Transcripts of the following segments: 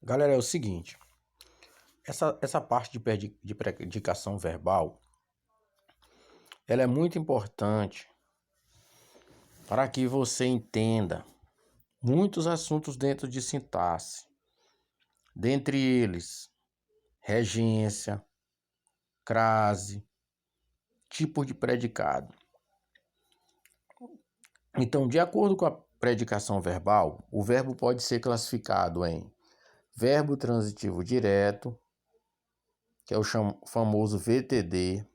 Galera, é o seguinte, essa parte de predicação verbal, ela é muito importante para que você entenda muitos assuntos dentro de sintaxe, dentre eles, regência, crase, tipos de predicado. Então, de acordo com a predicação verbal, o verbo pode ser classificado em verbo transitivo direto, que é o famoso VTD,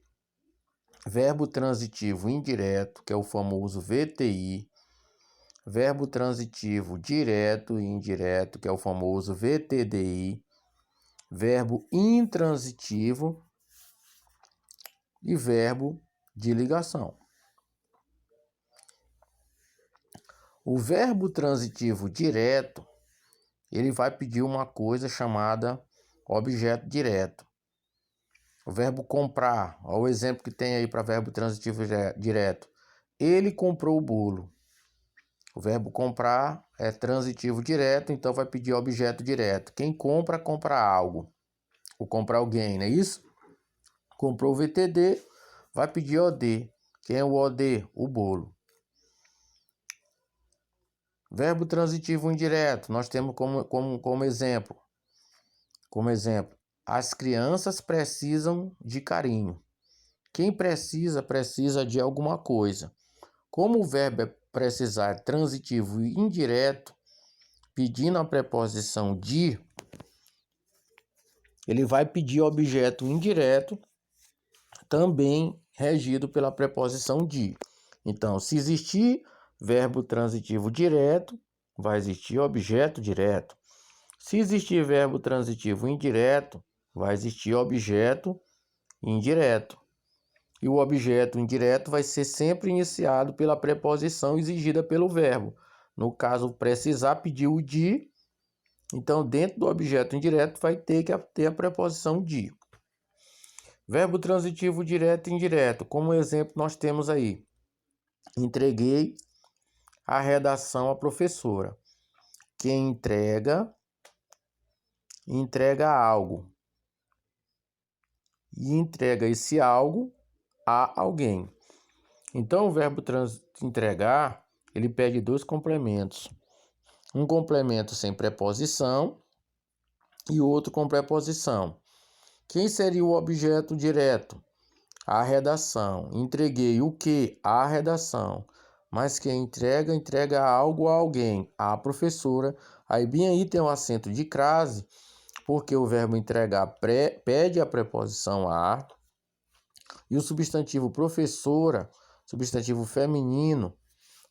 verbo transitivo indireto, que é o famoso VTI, verbo transitivo direto e indireto, que é o famoso VTDI, verbo intransitivo e verbo de ligação. O verbo transitivo direto, ele vai pedir uma coisa chamada objeto direto. O verbo comprar, olha o exemplo que tem aí para verbo transitivo direto. Ele comprou o bolo. O verbo comprar é transitivo direto, então vai pedir objeto direto. Quem compra, compra algo. Ou compra alguém, não é isso? Comprou o VTD, vai pedir OD. Quem é o OD? O bolo. Verbo transitivo indireto, nós temos como exemplo. Como exemplo, as crianças precisam de carinho. Quem precisa, precisa de alguma coisa. Como o verbo é precisar transitivo e indireto, pedindo a preposição de, ele vai pedir objeto indireto, também regido pela preposição de. Então, se existir verbo transitivo direto, vai existir objeto direto. Se existir verbo transitivo indireto, vai existir objeto indireto. E o objeto indireto vai ser sempre iniciado pela preposição exigida pelo verbo. No caso, precisar pedir o de, então dentro do objeto indireto vai ter que ter a preposição de. Verbo transitivo direto e indireto. Como exemplo, nós temos aí: entreguei a redação à professora. Quem entrega, entrega algo. E entrega esse algo a alguém. Então, o verbo entregar, ele pede dois complementos. Um complemento sem preposição e outro com preposição. Quem seria o objeto direto? A redação. Entreguei o que? A redação. Mas quem entrega, entrega algo a alguém, a professora. Aí bem aí tem um acento de crase, porque o verbo entregar pede a preposição a, e o substantivo professora, substantivo feminino,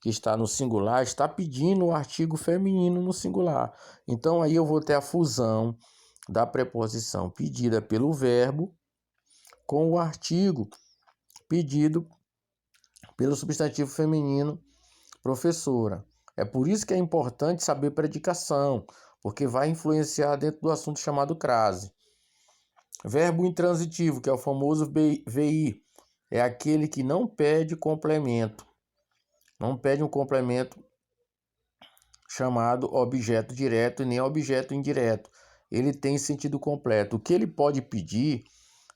que está no singular, está pedindo o artigo feminino no singular. Então aí eu vou ter a fusão da preposição pedida pelo verbo com o artigo pedido pelo substantivo feminino professora. É por isso que é importante saber predicação, porque vai influenciar dentro do assunto chamado crase. Verbo intransitivo, que é o famoso VI, é aquele que não pede complemento. Não pede um complemento chamado objeto direto e nem objeto indireto. Ele tem sentido completo. O que ele pode pedir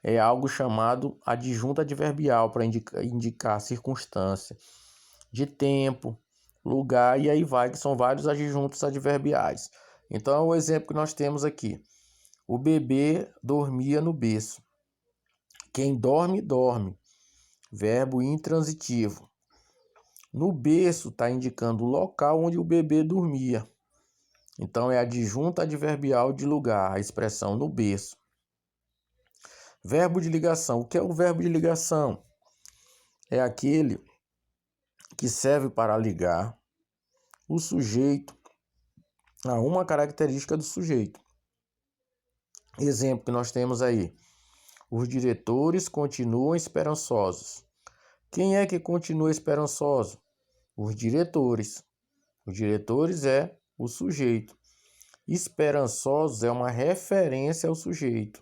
é algo chamado adjunto adverbial, para indicar circunstância de tempo, lugar, e aí vai, que são vários adjuntos adverbiais. Então, é o exemplo que nós temos aqui. O bebê dormia no berço. Quem dorme, dorme. Verbo intransitivo. No berço está indicando o local onde o bebê dormia. Então, é adjunto adverbial de lugar, a expressão no berço. Verbo de ligação. O que é o verbo de ligação? É aquele que serve para ligar o sujeito a uma característica do sujeito. Exemplo que nós temos aí: os diretores continuam esperançosos. Quem é que continua esperançoso? Os diretores. Os diretores é o sujeito. Esperançosos é uma referência ao sujeito.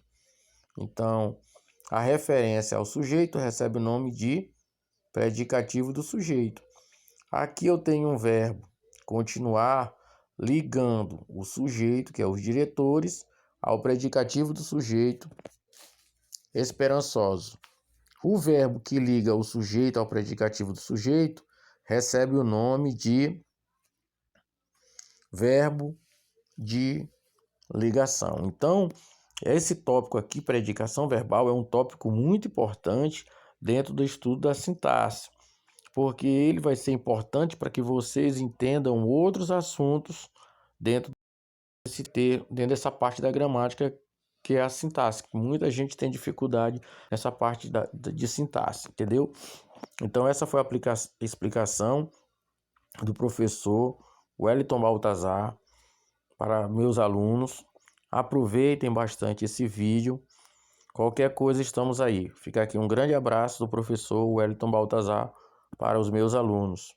Então, a referência ao sujeito recebe o nome de predicativo do sujeito. Aqui eu tenho um verbo, continuar, ligando o sujeito, que é os diretores, ao predicativo do sujeito, esperançoso. O verbo que liga o sujeito ao predicativo do sujeito recebe o nome de verbo de ligação. Então, esse tópico aqui, predicação verbal, é um tópico muito importante dentro do estudo da sintaxe, porque ele vai ser importante para que vocês entendam outros assuntos dentro dessa parte da gramática, que é a sintaxe. Muita gente tem dificuldade nessa parte de sintaxe, entendeu? Então, essa foi a explicação do professor Wellington Baltazar para meus alunos. Aproveitem bastante esse vídeo. Qualquer coisa, estamos aí. Fica aqui um grande abraço do professor Wellington Baltazar para os meus alunos.